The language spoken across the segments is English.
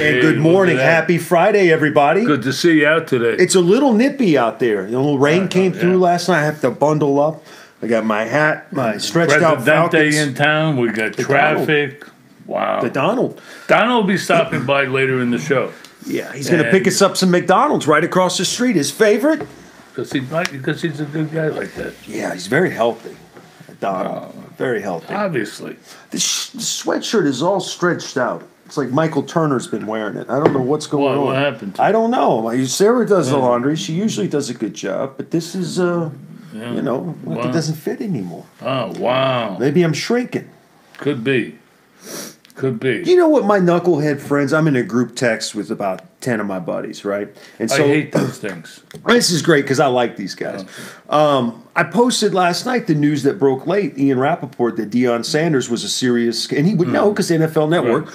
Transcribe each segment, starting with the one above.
And good morning. Happy Friday, everybody. Good to see you out today. It's a little nippy out there. A little rain came through last night. I have to bundle up. I got my hat, my stretched out Falcons. in town. We got traffic. Wow. The Donald. Donald will be stopping by later in the show. Yeah, he's going to pick us up some McDonald's right across the street. His favorite? Because he's a good guy like that. Yeah, he's very healthy. Donald. Very healthy. Obviously. The sweatshirt is all stretched out. It's like Michael Turner's been wearing it. I don't know what's going on. What happened to I don't know. Sarah does the laundry. She usually does a good job. But this is, it doesn't fit anymore. Oh, wow. Maybe I'm shrinking. Could be. Could be. You know what, my knucklehead friends, I'm in a group text with about 10 of my buddies, right? And so I hate those things. This is great because I like these guys. I posted last night the news that broke late, Ian Rappaport, that Deion Sanders was a serious, and he would know because NFL Network,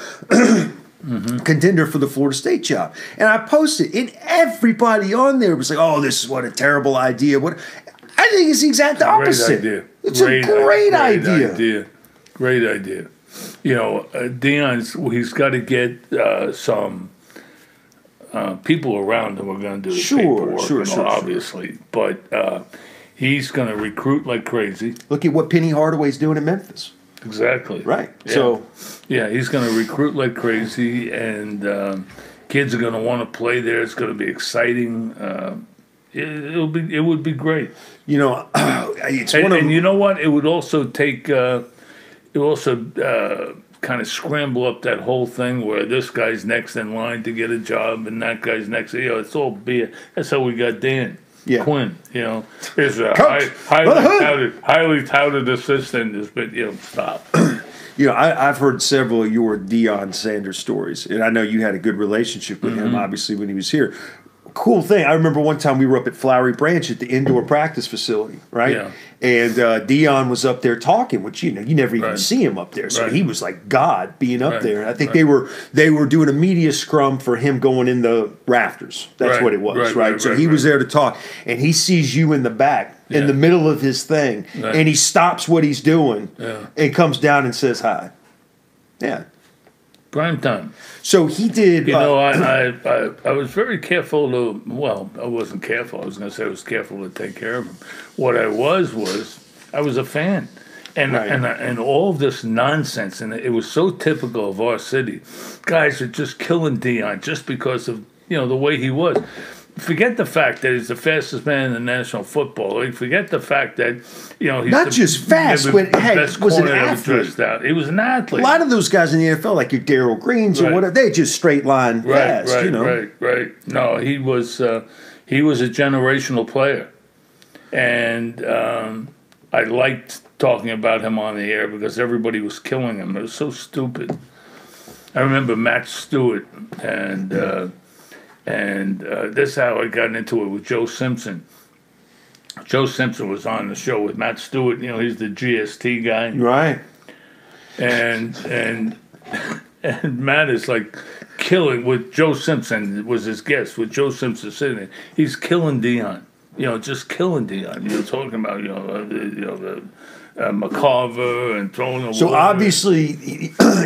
contender for the Florida State job. And I posted, and everybody on there was like, oh, this is what a terrible idea. What I think it's the exact opposite. Great idea. It's a great idea. Great idea. You know, Deion's, he's got to get some people around him who are going to do the paperwork, obviously. But he's going to recruit like crazy. Look at what Penny Hardaway's doing in Memphis. Exactly. Right. Yeah. So, he's going to recruit like crazy, and kids are going to want to play there. It's going to be exciting. It would be great. You know, it's and you know what? It would also take. It also kind of scramble up that whole thing where this guy's next in line to get a job and that guy's next. It's all BS. That's how we got Dan Quinn. There's a highly touted assistant. Has been stop. I've heard several of your Deion Sanders stories, and I know you had a good relationship with him, obviously, when he was here. Cool thing. I remember one time we were up at Flowery Branch at the indoor practice facility, right? Yeah. And Deion was up there talking, which you never even see him up there. So he was like God being up there. And I think they were doing a media scrum for him going in the rafters. That's what it was, right? So he was there to talk, and he sees you in the back in the middle of his thing, and he stops what he's doing and comes down and says hi. Yeah. Prime time. So he did. I was very careful to. Well, I wasn't careful. I was going to say I was careful to take care of him. What I was I was a fan, and all of this nonsense, and it was so typical of our city. Guys are just killing Deion just because of the way he was. Forget the fact that he's the fastest man in the National Football League. Forget the fact that he's not just fast, but was an athlete. He was an athlete. A lot of those guys in the NFL, like your Darryl Greens or whatever, they just straight line fast. Right. No, he was a generational player, and I liked talking about him on the air because everybody was killing him. It was so stupid. I remember Matt Stewart and this is how I got into it with Joe Simpson. Joe Simpson was on the show with Matt Stewart. He's the GST guy, right? And Matt is like killing with Joe Simpson was his guest. With Joe Simpson sitting there, he's killing Deion. Just killing Deion. Talking about the McCarver and throwing the. So obviously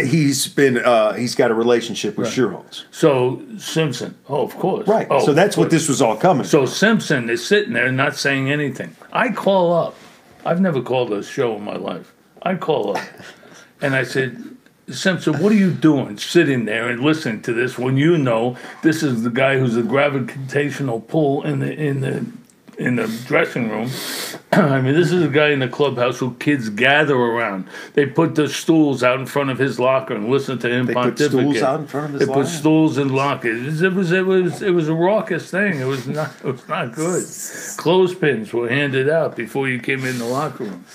he's got a relationship with Shearholtz. So Simpson, of course, right. So that's what this was all coming. So Simpson is sitting there not saying anything. I call up. I've never called a show in my life. I call up, and I said, Simpson, what are you doing sitting there and listening to this when this is the guy who's a gravitational pull in the dressing room? I mean, this is a guy in the clubhouse who kids gather around. They put the stools out in front of his locker and listen to him pontificate. They put stools out in front of his locker? They put stools in lockers. It was a raucous thing. It was not good. Clothespins were handed out before you came in the locker room.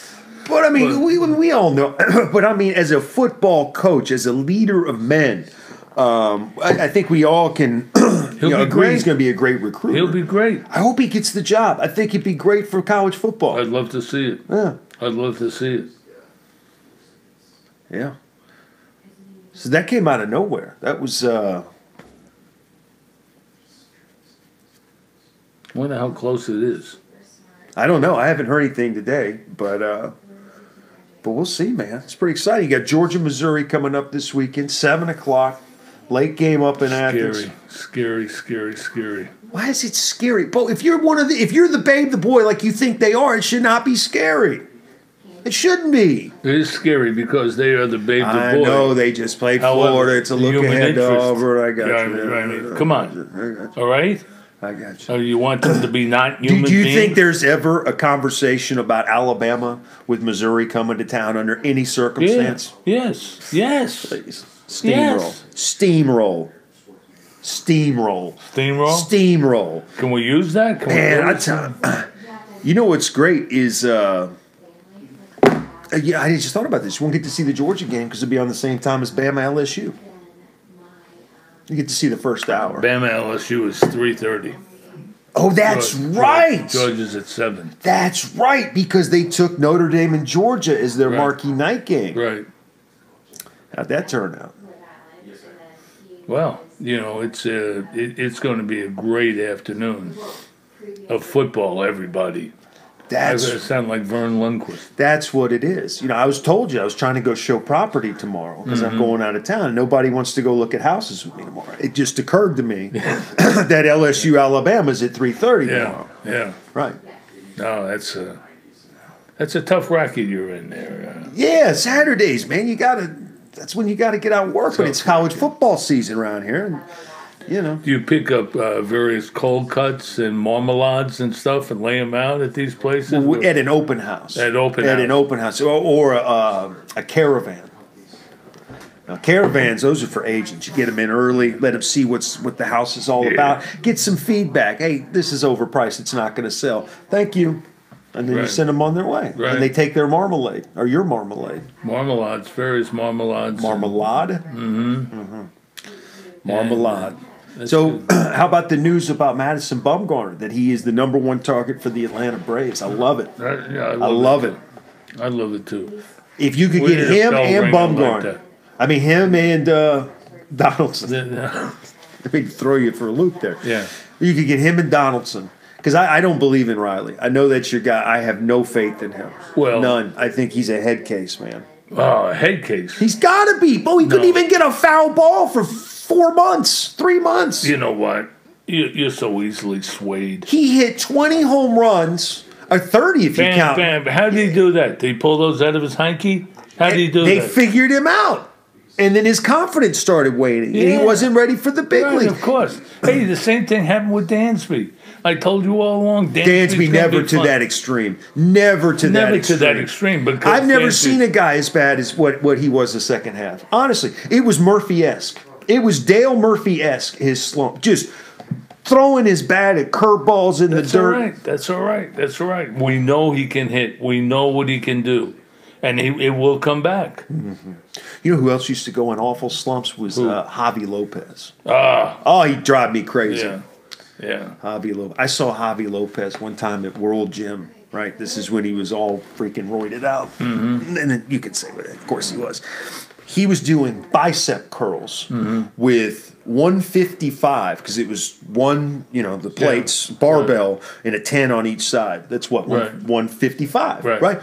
But I mean, we all know. But I mean, as a football coach, as a leader of men, I think we all can agree he's going to be a great recruiter. He'll be great. I hope he gets the job. I think he'd be great for college football. I'd love to see it. Yeah. I'd love to see it. Yeah. So that came out of nowhere. That was... I wonder how close it is. I don't know. I haven't heard anything today, but we'll see, man. It's pretty exciting. You got Georgia, Missouri coming up this weekend, 7 o'clock. Late game up in Athens. Scary. Why is it scary? Bo, if you're the babe, the boy, like you think they are, it should not be scary. It shouldn't be. It is scary because they are the babe, the boy. I know, they just played Florida. It's a look ahead to Auburn. I got you. Right. Come on. All right? I got you. You want them to be not human beings? Do you think there's ever a conversation about Alabama with Missouri coming to town under any circumstance? Yeah. Yes. Please. Steamroll. Can we use that? Man, I tell you. You know what's great is, I just thought about this. You won't get to see the Georgia game because it'll be on the same time as Bama LSU. You get to see the first hour. Bama LSU is 3:30. Oh, that's right. Georgia's at 7. That's right, because they took Notre Dame and Georgia as their marquee night game. Right. How'd that turn out? Well, it's going to be a great afternoon of football, everybody. I sound like Vern Lundquist. That's what it is. I was told I was trying to go show property tomorrow because I'm going out of town. And nobody wants to go look at houses with me tomorrow. It just occurred to me that LSU Alabama's at 3:30 tomorrow. Yeah. Right. No, that's a tough racket you're in there. Yeah, Saturdays, man. That's when you got to get out and work. But it's college football season around here, and Do you pick up various cold cuts and marmalades and stuff and lay them out at these places? At an open house. At an open house, or a caravan. Now, caravans, those are for agents. You get them in early, let them see what the house is all about. Get some feedback. Hey, this is overpriced. It's not going to sell. Thank you. And then you send them on their way. Right. And they take their marmalade, or your marmalade. Marmalades, various marmalades. Marmalade? Mm-hmm. Marmalade. So, how about the news about Madison Bumgarner, that he is the #1 target for the Atlanta Braves? I love it. I love it. I love it, too. If you could get him and Bumgarner. Him and Donaldson. Let me throw you for a loop there. Yeah. You could get him and Donaldson. Because I don't believe in Riley. I know that's your guy. I have no faith in him. Well, none. I think he's a head case, man. Oh, a head case. He's got to be. He couldn't even get a foul ball for 4 months, 3 months. You know what? You're so easily swayed. He hit 20 home runs, or 30 if you count. How did he do that? Did he pull those out of his hanky? How did he do that? They figured him out. And then his confidence started waning. Yeah. And he wasn't ready for the big league. Of course. Hey, the same thing happened with Dansby. I told you all along. Dansby never to that extreme. Never to that extreme. I've never seen a guy as bad as what he was the second half. Honestly, it was Murphy-esque. It was Dale Murphy-esque, his slump. Just throwing his bat at curveballs in the dirt. That's all right. We know he can hit. We know what he can do. And it will come back. Mm-hmm. You know who else used to go in awful slumps was Javi Lopez. He drive me crazy. Yeah. Javi Lopez. I saw Javi Lopez one time at World Gym. Right, this is when he was all freaking roided out. Mm-hmm. And then you could say, well, of course he was. He was doing bicep curls with 155 because it was the plates, barbell, and a 10 on each side. That's what 155, right? That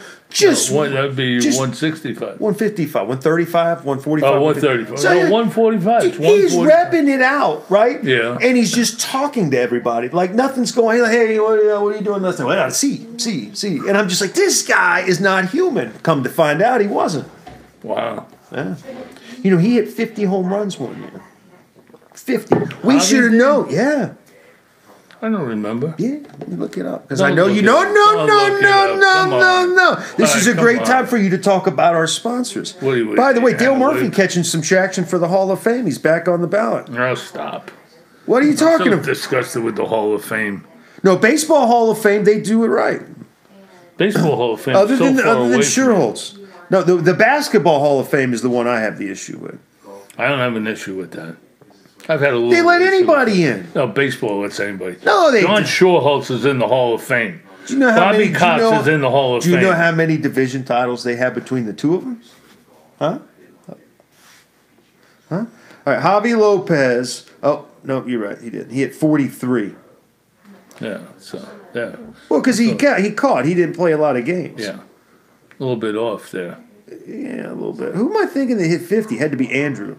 would be 165, 155, 135, 145. 135. So 145. He's repping it out, right? Yeah. And he's just talking to everybody like nothing's going. Like, hey, what are you doing? Nothing. Well, see. And I'm just like, this guy is not human. Come to find out, he wasn't. Wow. Yeah. He hit 50 home runs one year. 50. We should have known. Yeah. I don't remember. Yeah, let me look it up. Because I know you know. No. This is a great time for you to talk about our sponsors. By the way, Dale Murphy catching some traction for the Hall of Fame. He's back on the ballot. No, stop. What are you talking about? I'm so disgusted with the Hall of Fame. No, Baseball Hall of Fame, they do it right. Baseball Hall of Fame other than Schuerholz. No, the Basketball Hall of Fame is the one I have the issue with. I don't have an issue with that. I've had a little. They let anybody in. No, baseball lets anybody. No, they. John Schuerholz is in the Hall of Fame. Do you know how Bobby Cox is in the Hall of Fame. Do you know how many division titles they have between the two of them? Huh? All right, Javi Lopez. Oh no, you're right. He did. He hit 43. Yeah. So yeah. Well, because he caught. He didn't play a lot of games. Yeah. A little bit off there. Yeah, a little bit. Who am I thinking that hit 50? Had to be Andrew.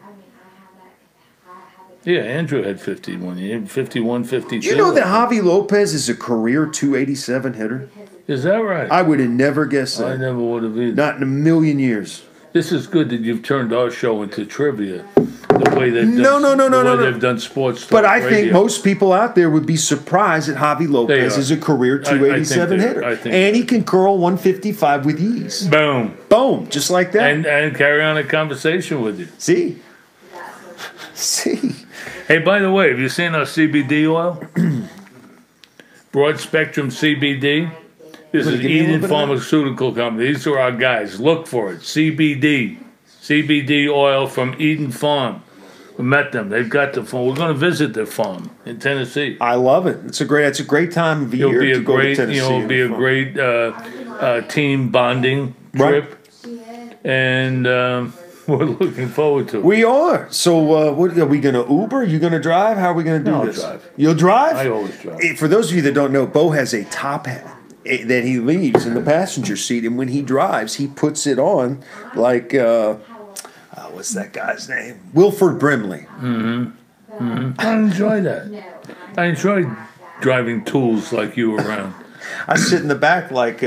Yeah, Andrew had 51 years, 51, 52. You know that Javi Lopez is a career 287 hitter? Is that right? I would have never guessed that. I never would have either. Not in a million years. This is good that you've turned our show into trivia. The way they've done, they've done sports. But I think most people out there would be surprised that Javi Lopez is a career 287 hitter, and he can curl 155 with ease. Boom, boom, just like that, and carry on a conversation with you. See. Hey, by the way, have you seen our CBD oil? Broad spectrum CBD. This is Eden Pharmaceutical Company. These are our guys. Look for it. CBD oil from Eden Farm. We met them. They've got the farm. We're going to visit their farm in Tennessee. I love it. It's a great time of year to go to Tennessee. It'll be a great team bonding trip, and we're looking forward to it. We are. So, what are we going to Uber? Are you going to drive? How are we going to do this? I'll drive. You'll drive? I always drive. For those of you that don't know, Beau has a top hat that he leaves in the passenger seat, and when he drives, he puts it on like what's that guy's name? Wilford Brimley. I enjoy that. I enjoy driving tools like you around. I sit in the back like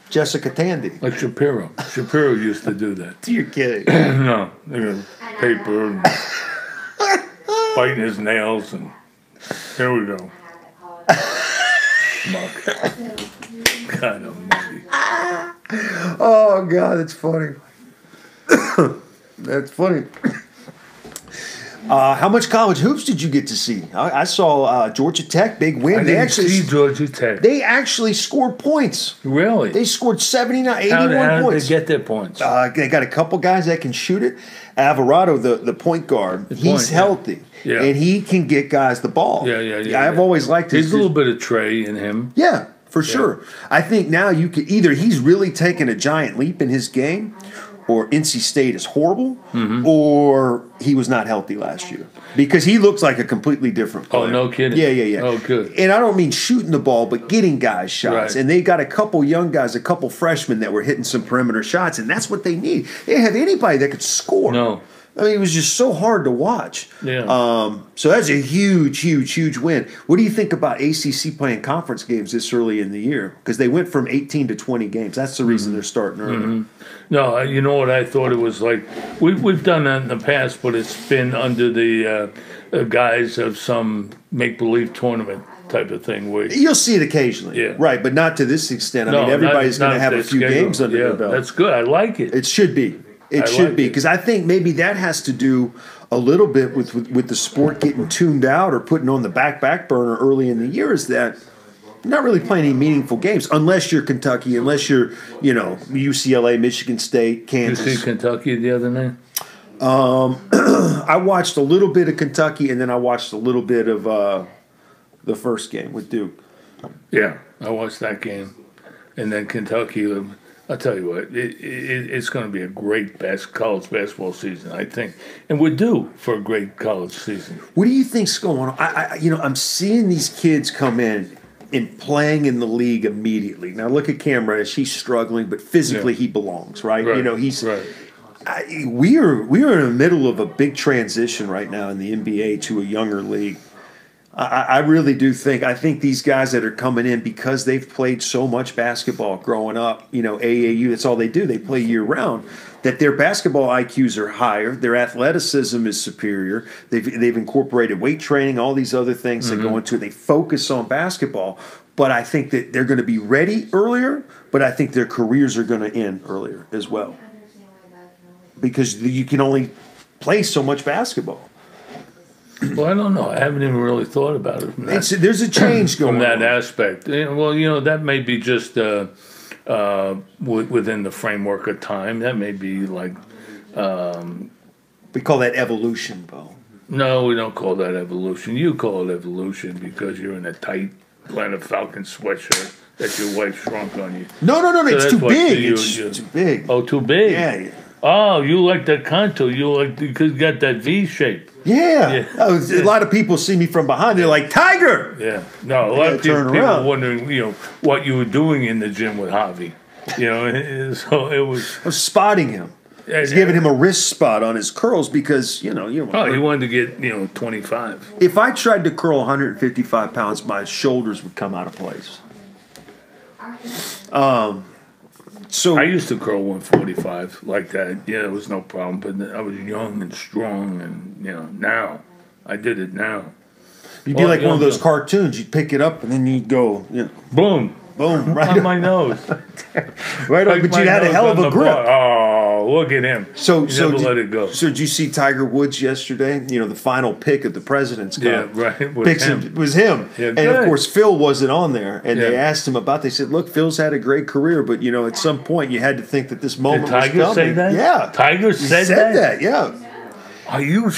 Jessica Tandy. Like Shapiro. Shapiro used to do that. You're kidding. No. Paper and biting his nails, and here we go. Schmuck. God almighty. Oh, God, that's funny. That's funny. How much college hoops did you get to see? I saw Georgia Tech, big win. I didn't see Georgia Tech. They actually scored points. Really? They scored 81 points. How did they get their points? They got a couple guys that can shoot it. Alvarado, the point guard, he's healthy. Yeah. And he can get guys the ball. Yeah. I've always liked his. There's a little bit of Trey in him. Yeah, for sure. I think now you could either he's really taken a giant leap in his game, or NC State is horrible, or he was not healthy last year. Because he looks like a completely different player. Oh, no kidding. Yeah. Oh, good. And I don't mean shooting the ball, but getting guys shots. Right. And they got a couple young guys, a couple freshmen that were hitting some perimeter shots, and that's what they need. They didn't have anybody that could score. No. I mean, it was just so hard to watch. Yeah. So that's a huge win. What do you think about ACC playing conference games this early in the year? Because they went from 18 to 20 games. That's the reason they're starting early. No, you know what I thought it was like? We've done that in the past, but it's been under the guise of some make-believe tournament type of thing. Where you'll see it occasionally. Right, but not to this extent. I mean, everybody's going to have a few games under their belt. That's good. I like it. It should be. It should be, because I think maybe that has to do a little bit with the sport getting tuned out or putting on the back burner early in the year, is that you're not really playing any meaningful games unless you're Kentucky, unless you're, UCLA, Michigan State, Kansas. Did you see Kentucky the other night? I watched a little bit of Kentucky, and then I watched a little bit of the first game with Duke. Yeah, I watched that game. And then Kentucky, I'll tell you what, it's going to be a great college basketball season, I think. And we're due for a great college season. What do you think's going on? I'm seeing these kids come in and playing in the league immediately. Now, look at Cameron. She's struggling, but physically he belongs, right? He's right. We are in the middle of a big transition right now in the NBA to a younger league. I really do think. I think these guys that are coming in, because they've played so much basketball growing up, AAU, that's all they do. They play year round. That their basketball IQs are higher, their athleticism is superior. They've incorporated weight training, all these other things that go into it. They focus on basketball, but I think that they're going to be ready earlier. But I think their careers are going to end earlier as well, because you can only play so much basketball. Well, I don't know. I haven't even really thought about it. There's a change going on. From that aspect. Well, that may be just within the framework of time. That may be like... we call that evolution, Beau. No, we don't call that evolution. You call it evolution because you're in a tight Atlanta Falcon sweatshirt that your wife shrunk on you. No, so it's too big. It's too big. Oh, too big? Yeah. Oh, you like that contour. Because you got that V shape. Yeah. A lot of people see me from behind. They're like, Tiger! Yeah. No, a lot of people are wondering, what you were doing in the gym with Javi. So it was... I was spotting him. He's giving him a wrist spot on his curls because, you know. Oh, he wanted to get, 25. If I tried to curl 155 pounds, my shoulders would come out of place. So I used to curl 145 like that. Yeah, it was no problem. But I was young and strong, and now I did it now. You'd be like one of those cartoons. You'd pick it up and then you'd go, boom, boom, right on my nose, right on. But you had a hell of a grip. Oh, look at him! So never let it go. So did you see Tiger Woods yesterday? The final pick at the President's Cup. Yeah, right. It was him. Yeah, and of course Phil wasn't on there. And they asked him about. They said, "Look, Phil's had a great career, but at some point you had to think that this moment was coming." Did Tiger say that? Yeah, Tiger said that. Yeah. Are you?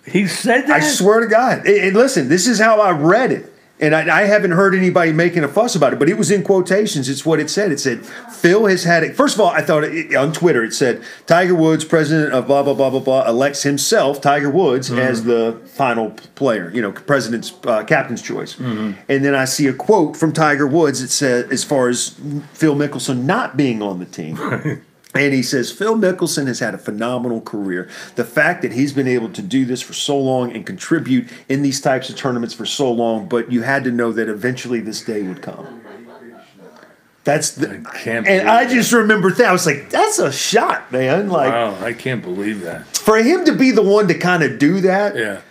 He said that? I swear to God. And listen, this is how I read it. And I haven't heard anybody making a fuss about it, but it was in quotations. It's what it said. It said, Phil has had it. First of all, I thought on Twitter, it said, Tiger Woods, president of blah, blah, blah, blah, blah, elects himself, Tiger Woods, as the final player, president's captain's choice. And then I see a quote from Tiger Woods. It said, as far as Phil Mickelson not being on the team. And he says, Phil Mickelson has had a phenomenal career. The fact that he's been able to do this for so long and contribute in these types of tournaments for so long, but you had to know that eventually this day would come. I just remember that. I was like, that's a shot, man. Wow, I can't believe that. For him to be the one to kind of do that. Yeah.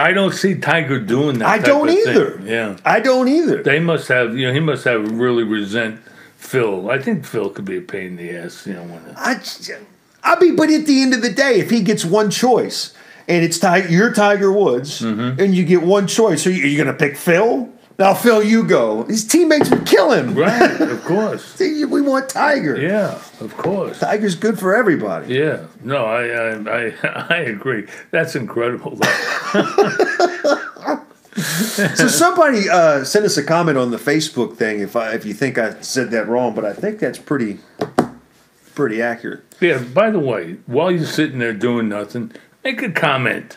I don't see Tiger doing that. I don't either. Yeah. I don't either. They must have, he must have really resent Phil. I think Phil could be a pain in the ass, but at the end of the day, if he gets one choice and it's you're Tiger Woods and you get one choice, are you going to pick Phil? Now, Phil, you go. His teammates would kill him. Right, of course. We want Tiger. Yeah, of course. Tiger's good for everybody. Yeah. No, I agree. That's incredible. So somebody sent us a comment on the Facebook thing if you think I said that wrong, but I think that's pretty accurate. Yeah, by the way, while you're sitting there doing nothing, make a comment.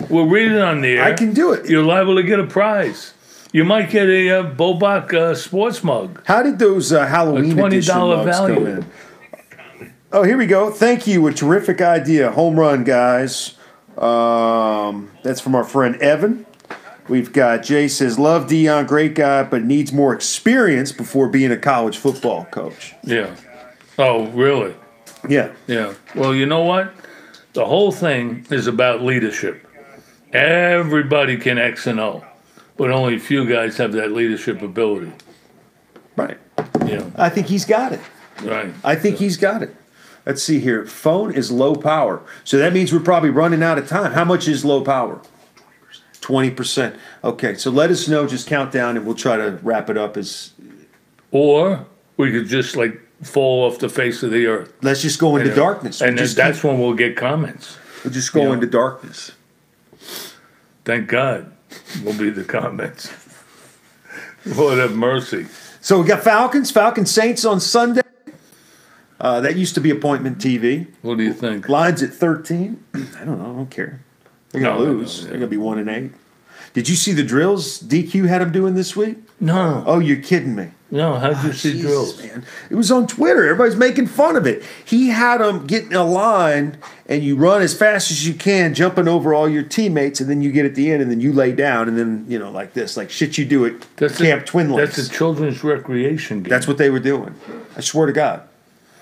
We'll read it on the air. I can do it. You're liable to get a prize. You might get a Beau Bock sports mug. How did those Halloween edition mugs come in? Oh, here we go. Thank you. A terrific idea. Home run, guys. That's from our friend Evan. We've got Jay says, love Dion, great guy, but needs more experience before being a college football coach. Yeah. Oh, really? Yeah. Yeah. Well, you know what? The whole thing is about leadership. Everybody can X and O, but only a few guys have that leadership ability. Right. Yeah. I think he's got it. Right. I think he's got it. Let's see here. Phone is low power. So that means we're probably running out of time. How much is low power? 20%. Okay, so let us know. Just count down, and we'll try to wrap it up. Or we could just fall off the face of the earth. Let's just go into darkness. And that's when we'll get comments. We'll just go into darkness. Thank God, will be the comments. Lord have mercy. So we got Falcon Saints on Sunday. That used to be appointment TV. What do you think? Lines at 13. I don't know. I don't care. They're going to lose. They're going to be 1-8. Did you see the drills DQ had them doing this week? No. Oh, you're kidding me. No, how'd you see drills? Man. It was on Twitter. Everybody's making fun of it. He had them get in a line, and you run as fast as you can, jumping over all your teammates, and then you get at the end, and then you lay down, and then, like this. Like shit you do at Camp Twin Lakes. That's a children's recreation game. That's what they were doing. I swear to God.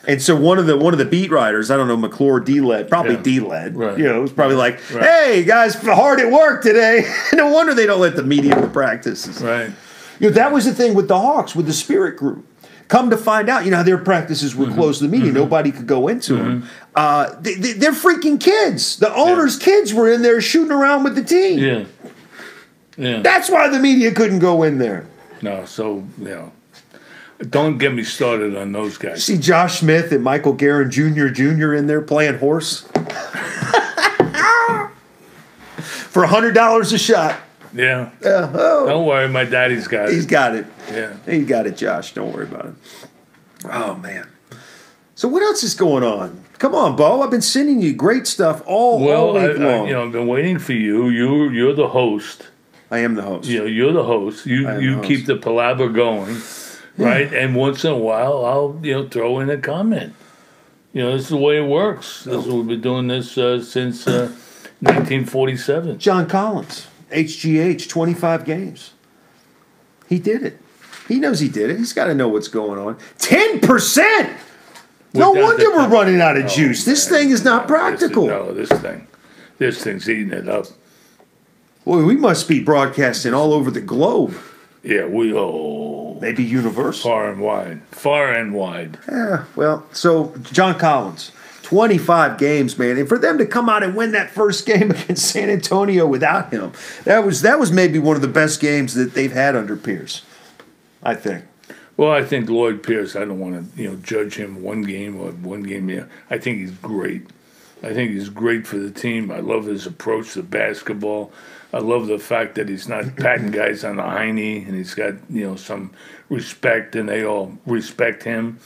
And so one of the beat writers, I don't know, McClure D-Led, probably D-Led, right. It was probably like, hey, guys, hard at work today. No wonder they don't let the media to practices. Right. That was the thing with the Hawks, with the Spirit Group. Come to find out, how their practices were closed to the media. Nobody could go into them. They're freaking kids. The owner's kids were in there shooting around with the team. Yeah. Yeah. That's why the media couldn't go in there. No, don't get me started on those guys. See Josh Smith and Michael Guerin Jr. in there playing horse for $100 a shot. Yeah. Don't worry, my daddy's got it. He's got it. Yeah. He got it, Josh. Don't worry about it. Oh, man. So what else is going on? Come on, Beau. I've been sending you great stuff all week long. I've been waiting for you. You're the host. I am the host. You're the host. You keep the palaver going. Right, and once in a while, I'll throw in a comment. This is the way it works. We've been doing this since 1947. John Collins, HGH, 25 games. He did it. He knows he did it. He's got to know what's going on. 10%! No wonder we're running out of juice. This thing is not practical. This thing's eating it up. Boy, we must be broadcasting all over the globe. Yeah, maybe universal. Far and wide. Yeah, well, so John Collins, 25 games, man. And for them to come out and win that first game against San Antonio without him, that was maybe one of the best games that they've had under Pierce, I think. Well, I think Lloyd Pierce, I don't want to judge him one game. Yeah, I think he's great. I think he's great for the team. I love his approach to basketball. I love the fact that he's not patting guys on the hiney, and he's got some respect, and they all respect him.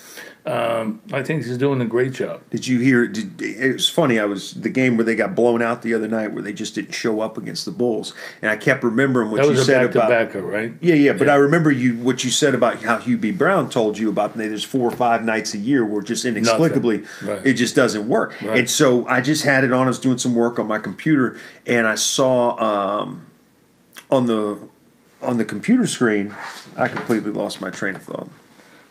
I think he's doing a great job. Did you hear? It was funny. The game where they got blown out the other night, where they just didn't show up against the Bulls, and I kept remembering what you said about back-to-backer, right? Yeah. But I remember what you said about how Hugh B. Brown told you about there's 4 or 5 nights a year where just inexplicably it just doesn't work. Right. And so I just had it on. I was doing some work on my computer, and I saw on the computer screen, I completely lost my train of thought.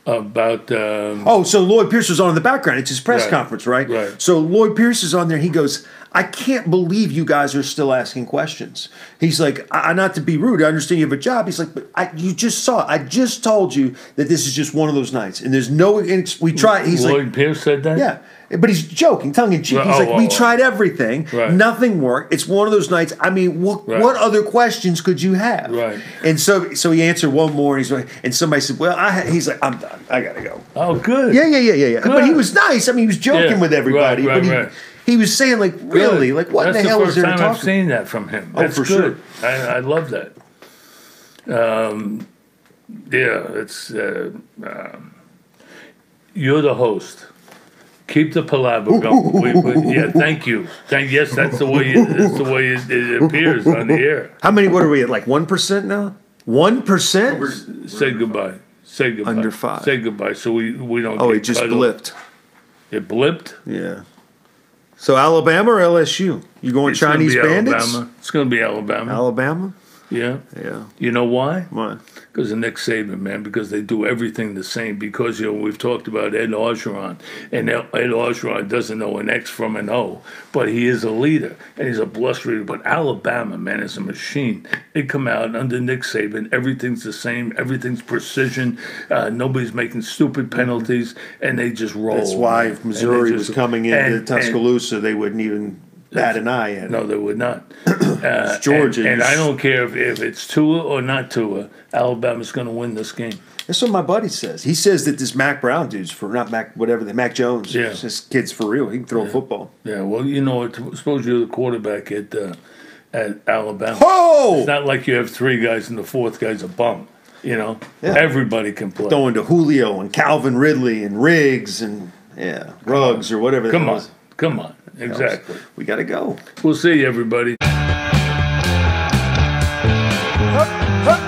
About so Lloyd Pierce was on in the background. It's his press conference, right? Right. So Lloyd Pierce is on there. He goes, "I can't believe you guys are still asking questions." He's like, "Not to be rude, I understand you have a job." He's like, "But you just saw it. I just told you that this is just one of those nights, and there's no. We tried." He's Lloyd Pierce said that. Yeah. But he's joking, tongue in cheek. He's we tried everything. Right. Nothing worked. It's one of those nights. I mean, what other questions could you have? Right. And so he answered one more, and somebody said, "Well, he's like, I'm done. I gotta go." Oh, good. Yeah. Good. But he was nice. I mean, he was joking with everybody. But he was saying, like, really, like, what in the hell is there to talk about? I've seen that from him. That's for good. Sure. I love that. It's you're the host. Keep the palaver going. Thank you. Yes, that's the way it appears on the air. How many? What are we at? Like 1% now? 1%? Say goodbye. Say goodbye. Under 5. Say goodbye. So we don't. Oh, it just blipped. It blipped. Yeah. So Alabama or LSU? You going Chinese Bandits? Alabama. It's going to be Alabama. Alabama? Yeah. Yeah. You know why? Why? Because of Nick Saban, man. Because they do everything the same. Because we've talked about Ed Orgeron, and Ed Orgeron doesn't know an X from an O, but he is a leader and he's a blusterer. But Alabama, man, is a machine. They come out under Nick Saban. Everything's the same. Everything's precision. Nobody's making stupid penalties, and they just roll. That's why if Missouri was coming into Tuscaloosa, they wouldn't even bat an eye at it. No, they would not. Georgia. And I don't care if it's Tua or not Tua, Alabama's going to win this game. That's what my buddy says. He says that this Mac Brown dude's Mac Jones. Yeah. This kid's for real. He can throw a football. Yeah, well, suppose you're the quarterback at Alabama. Oh! It's not like you have 3 guys and the 4th guy's a bum. Everybody can play. Throwing to Julio and Calvin Ridley and Riggs and Ruggs or whatever. Come on. Exactly. We got to go. We'll see you, everybody. Hup, hup.